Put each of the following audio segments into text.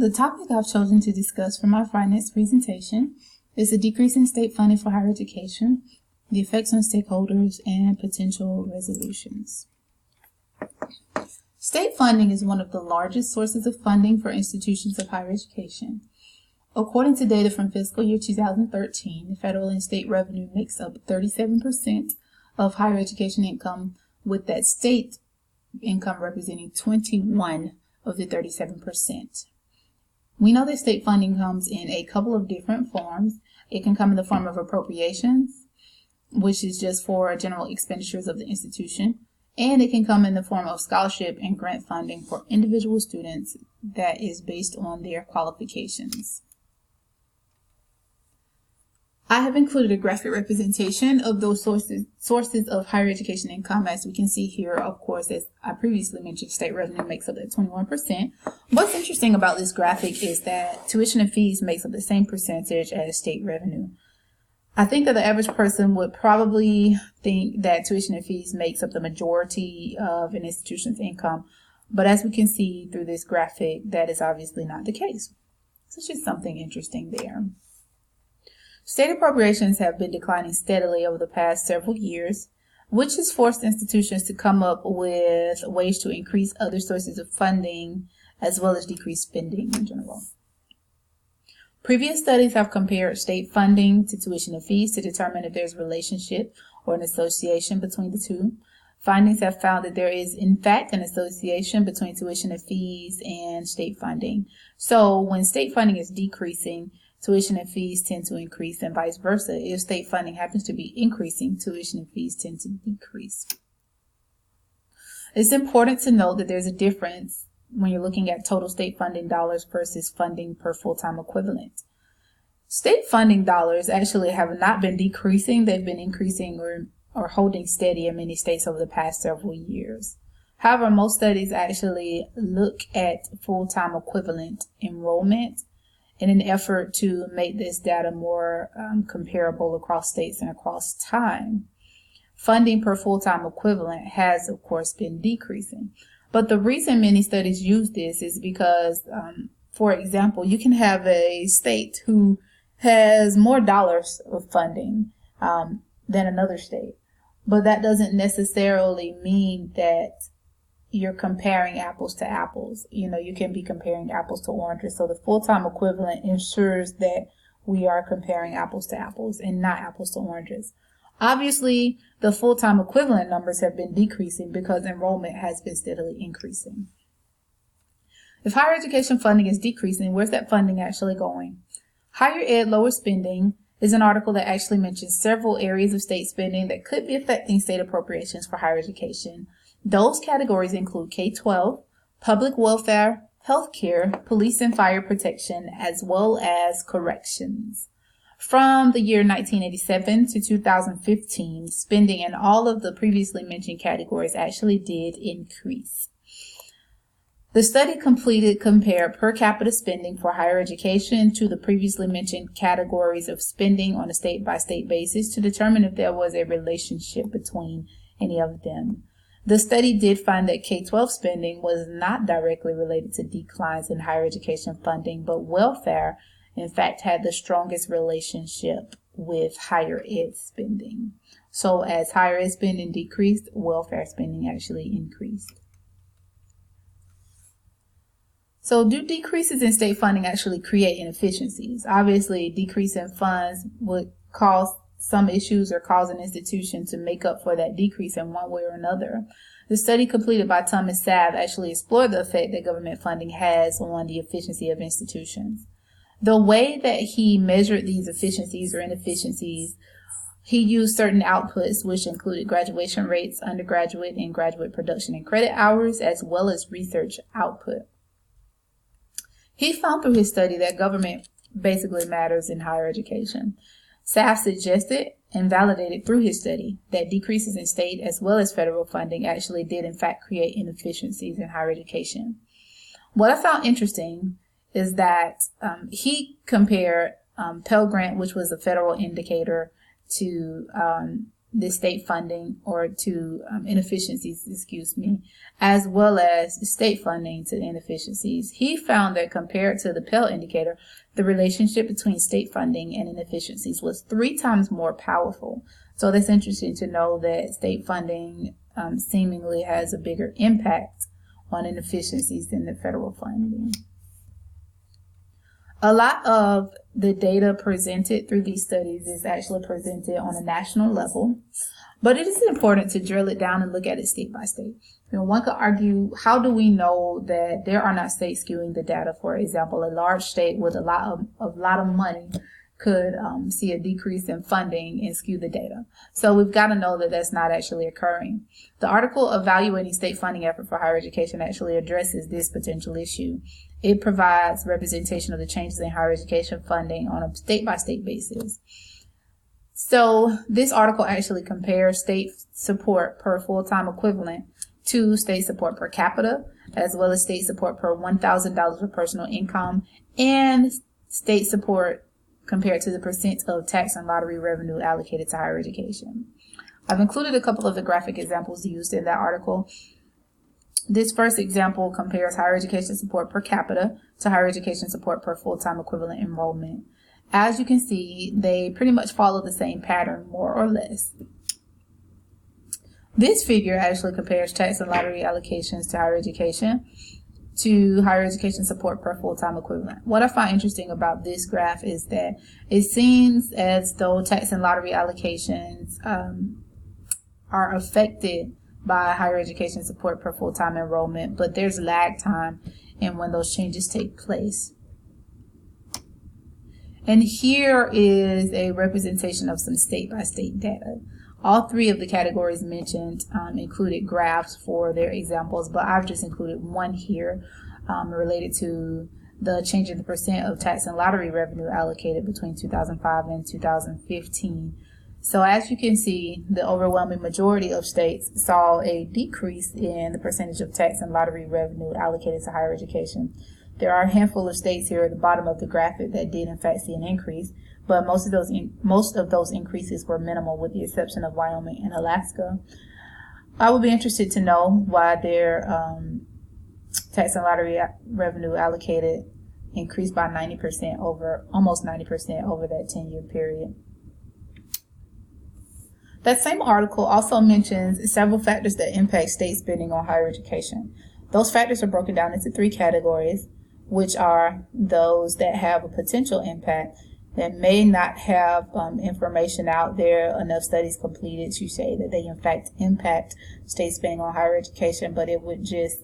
The topic I've chosen to discuss for my finance presentation is the decrease in state funding for higher education, the effects on stakeholders, and potential resolutions. State funding is one of the largest sources of funding for institutions of higher education. According to data from fiscal year 2013, the federal and state revenue makes up 37% of higher education income, with that state income representing 21 of the 37%. We know that state funding comes in a couple of different forms. It can come in the form of appropriations, which is just for general expenditures of the institution, and it can come in the form of scholarship and grant funding for individual students that is based on their qualifications. I have included a graphic representation of those sources of higher education income. As we can see here, of course, as I previously mentioned, state revenue makes up that 21%. What's interesting about this graphic is that tuition and fees makes up the same percentage as state revenue. I think that the average person would probably think that tuition and fees makes up the majority of an institution's income, but as we can see through this graphic, that is obviously not the case. So it's just something interesting there. State appropriations have been declining steadily over the past several years, which has forced institutions to come up with ways to increase other sources of funding as well as decrease spending in general. Previous studies have compared state funding to tuition and fees to determine if there's a relationship or an association between the two. Findings have found that there is, in fact, an association between tuition and fees and state funding. So when state funding is decreasing, tuition and fees tend to increase, and vice versa. If state funding happens to be increasing, tuition and fees tend to decrease. It's important to note that there's a difference when you're looking at total state funding dollars versus funding per full-time equivalent. State funding dollars actually have not been decreasing. They've been increasing or holding steady in many states over the past several years. However, most studies actually look at full-time equivalent enrollment in an effort to make this data more comparable across states and across time. Funding per full-time equivalent has, of course, been decreasing. But the reason many studies use this is because, for example, you can have a state who has more dollars of funding than another state. But that doesn't necessarily mean that you're comparing apples to apples. You can be comparing apples to oranges. So the full-time equivalent ensures that we are comparing apples to apples and not apples to oranges. Obviously, the full-time equivalent numbers have been decreasing because enrollment has been steadily increasing. If higher education funding is decreasing, where's that funding actually going? Higher Ed, Lower Spending is an article that actually mentions several areas of state spending that could be affecting state appropriations for higher education. Those categories include K-12, public welfare, healthcare, police and fire protection, as well as corrections. From the year 1987 to 2015, spending in all of the previously mentioned categories actually did increase. The study compared per capita spending for higher education to the previously mentioned categories of spending on a state-by-state basis to determine if there was a relationship between any of them. The study did find that K-12 spending was not directly related to declines in higher education funding, but welfare, in fact, had the strongest relationship with higher ed spending. So as higher ed spending decreased, welfare spending actually increased. So do decreases in state funding actually create inefficiencies? Obviously, a decrease in funds would cause some issues or cause an institution to make up for that decrease in one way or another. The study completed by Thomas Sav actually explored the effect that government funding has on the efficiency of institutions. The way that he measured these efficiencies or inefficiencies, he used certain outputs, which included graduation rates, undergraduate and graduate production and credit hours, as well as research output. He found through his study that government basically matters in higher education. Sav suggested and validated through his study that decreases in state as well as federal funding actually did in fact create inefficiencies in higher education. What I found interesting is that he compared Pell Grant, which was a federal indicator, to this state funding or to inefficiencies, as well as state funding to inefficiencies. He found that compared to the Pell indicator, the relationship between state funding and inefficiencies was 3 times more powerful. So that's interesting to know that state funding seemingly has a bigger impact on inefficiencies than the federal funding. A lot of the data presented through these studies is actually presented on a national level, but it is important to drill it down and look at it state by state. One could argue, how do we know that there are not states skewing the data? For example, a large state with a lot of money could see a decrease in funding and skew the data. So we've got to know that that's not actually occurring. The article Evaluating State Funding Effort for Higher Education actually addresses this potential issue. It provides representation of the changes in higher education funding on a state-by-state basis. So this article actually compares state support per full-time equivalent to state support per capita, as well as state support per $1,000 of personal income, and state support compared to the percent of tax and lottery revenue allocated to higher education. I've included a couple of the graphic examples used in that article. This first example compares higher education support per capita to higher education support per full-time equivalent enrollment. As you can see, they pretty much follow the same pattern, more or less. This figure actually compares tax and lottery allocations to higher education support per full-time equivalent. What I find interesting about this graph is that it seems as though tax and lottery allocations are affected by higher education support per full-time enrollment, but there's lag time in when those changes take place. And here is a representation of some state-by-state data. All 3 of the categories mentioned included graphs for their examples, but I've just included one here related to the change in the percent of tax and lottery revenue allocated between 2005 and 2015. So as you can see, the overwhelming majority of states saw a decrease in the percentage of tax and lottery revenue allocated to higher education. There are a handful of states here at the bottom of the graphic that did in fact see an increase, but most of those increases were minimal, with the exception of Wyoming and Alaska. I would be interested to know why their tax and lottery revenue allocated increased by almost 90% over that 10-year period. That same article also mentions several factors that impact state spending on higher education. Those factors are broken down into 3 categories, which are those that have a potential impact, that may not have information out there, enough studies completed to say that they in fact impact state spending on higher education, but it would just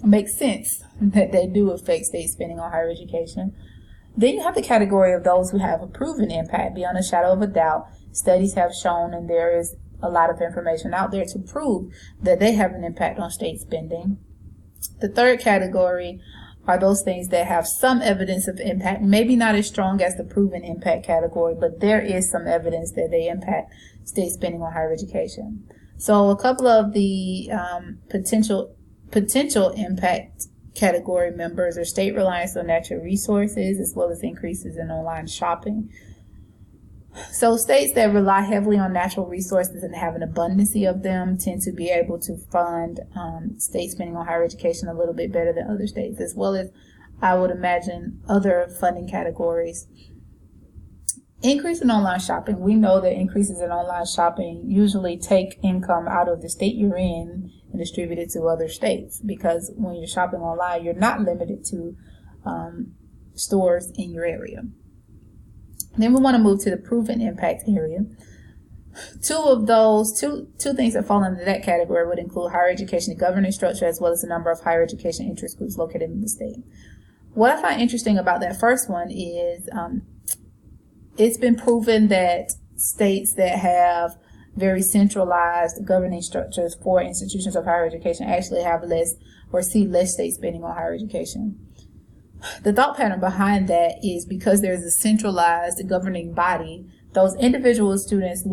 make sense that they do affect state spending on higher education. Then you have the category of those who have a proven impact beyond a shadow of a doubt. Studies have shown, and there is a lot of information out there to prove that they have an impact on state spending. The third category are those things that have some evidence of impact, maybe not as strong as the proven impact category, but there is some evidence that they impact state spending on higher education. So a couple of the potential impact category members are state reliance on natural resources, as well as increases in online shopping. So states that rely heavily on natural resources and have an abundance of them tend to be able to fund state spending on higher education a little bit better than other states, as well as, I would imagine, other funding categories. Increase in online shopping. We know that increases in online shopping usually take income out of the state you're in and distribute it to other states, because when you're shopping online, you're not limited to stores in your area. Then we want to move to the proven impact area. Two things that fall into that category would include higher education governing structure, as well as the number of higher education interest groups located in the state. What I find interesting about that first one is it's been proven that states that have very centralized governing structures for institutions of higher education actually have less or see less state spending on higher education. The thought pattern behind that is because there's a centralized governing body, those individual institutions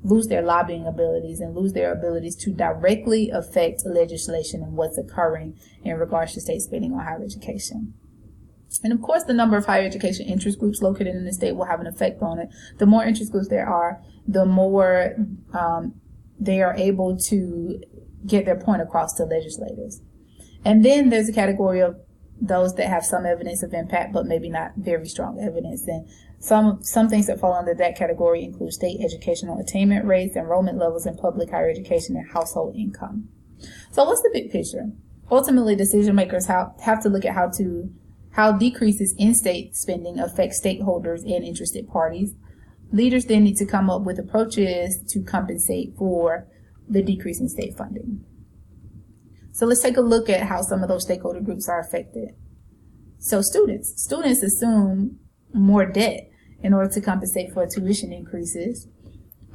lose their lobbying abilities and lose their abilities to directly affect legislation and what's occurring in regards to state spending on higher education. And of course, the number of higher education interest groups located in the state will have an effect on it. The more interest groups there are, the more they are able to get their point across to legislators. And then there's a category of those that have some evidence of impact, but maybe not very strong evidence. And some things that fall under that category include state educational attainment rates, enrollment levels in public higher education, and household income. So what's the big picture? Ultimately, decision makers have to look at how decreases in state spending affect stakeholders and interested parties. Leaders then need to come up with approaches to compensate for the decrease in state funding. So let's take a look at how some of those stakeholder groups are affected. So students assume more debt in order to compensate for tuition increases.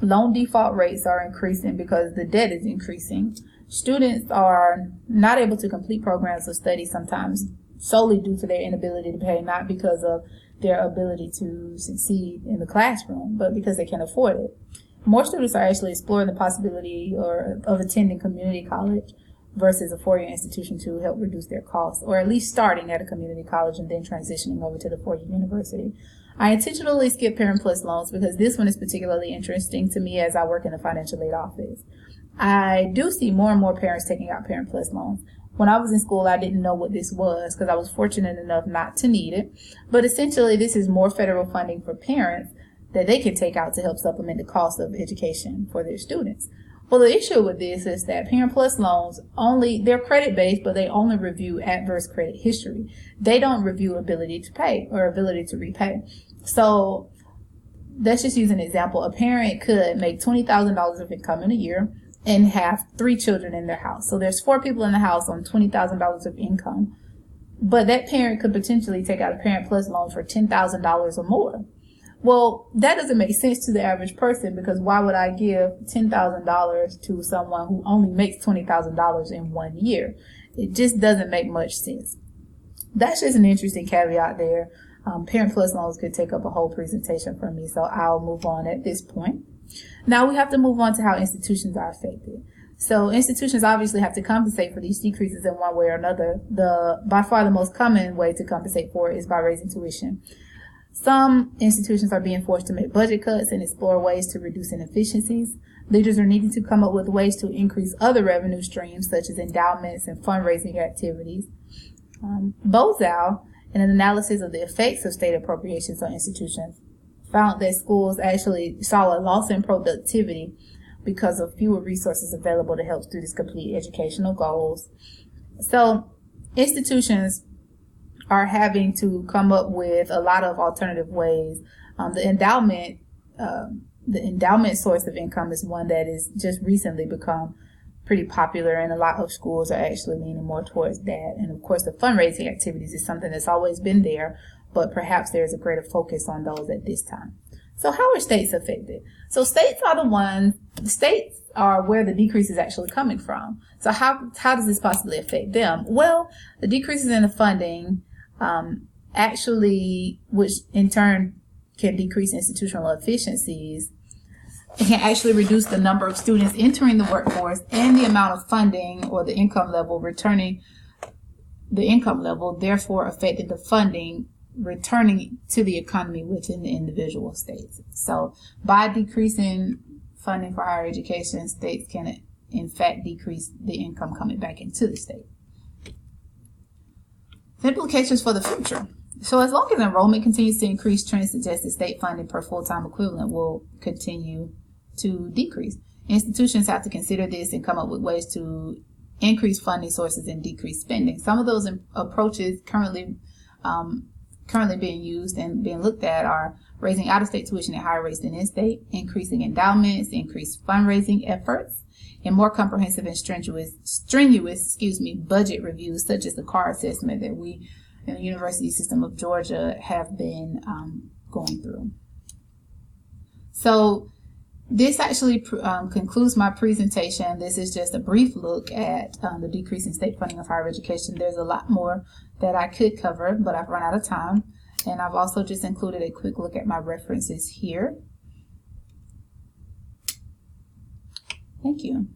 Loan default rates are increasing because the debt is increasing. Students are not able to complete programs of study sometimes solely due to their inability to pay, not because of their ability to succeed in the classroom, but because they can't afford it. More students are actually exploring the possibility of attending community college versus a four-year institution to help reduce their costs, or at least starting at a community college and then transitioning over to the four-year university. I intentionally skip Parent Plus loans because this one is particularly interesting to me as I work in the financial aid office. I do see more and more parents taking out Parent Plus loans. When I was in school, I didn't know what this was because I was fortunate enough not to need it. But essentially, this is more federal funding for parents that they can take out to help supplement the cost of education for their students. Well, the issue with this is that Parent Plus loans they're credit-based, but they only review adverse credit history. They don't review ability to pay or ability to repay. So let's just use an example. A parent could make $20,000 of income in a year and have 3 children in their house. So there's 4 people in the house on $20,000 of income. But that parent could potentially take out a Parent Plus loan for $10,000 or more. Well, that doesn't make sense to the average person, because why would I give $10,000 to someone who only makes $20,000 in 1 year? It just doesn't make much sense. That's just an interesting caveat there. Parent Plus loans could take up a whole presentation from me, so I'll move on at this point. Now we have to move on to how institutions are affected. So institutions obviously have to compensate for these decreases in one way or another. By far the most common way to compensate for it is by raising tuition. Some institutions are being forced to make budget cuts and explore ways to reduce inefficiencies. Leaders are needing to come up with ways to increase other revenue streams, such as endowments and fundraising activities. Bozal, in an analysis of the effects of state appropriations on institutions, found that schools actually saw a loss in productivity because of fewer resources available to help students complete educational goals. So institutions are having to come up with a lot of alternative ways. The endowment source of income is one that is just recently become pretty popular, and a lot of schools are actually leaning more towards that. And of course, the fundraising activities is something that's always been there, but perhaps there's a greater focus on those at this time. So how are states affected? So states are where the decrease is actually coming from. So how does this possibly affect them? Well, the decreases in the funding which in turn can decrease institutional efficiencies, it can actually reduce the number of students entering the workforce and the amount of funding or the income level returning the income level, therefore affecting the funding returning to the economy within the individual states. So by decreasing funding for higher education, states can in fact decrease the income coming back into the state. The implications for the future. So as long as enrollment continues to increase, trends suggest that state funding per full-time equivalent will continue to decrease. Institutions have to consider this and come up with ways to increase funding sources and decrease spending. Some of those approaches currently being used and being looked at are raising out-of-state tuition at higher rates than in-state, increasing endowments, increased fundraising efforts, and more comprehensive and strenuous budget reviews, such as the CAR assessment that we in the University System of Georgia have been going through. So this actually concludes my presentation. This is just a brief look at the decrease in state funding of higher education. There's a lot more that I could cover, but I've run out of time. And I've also just included a quick look at my references here. Thank you.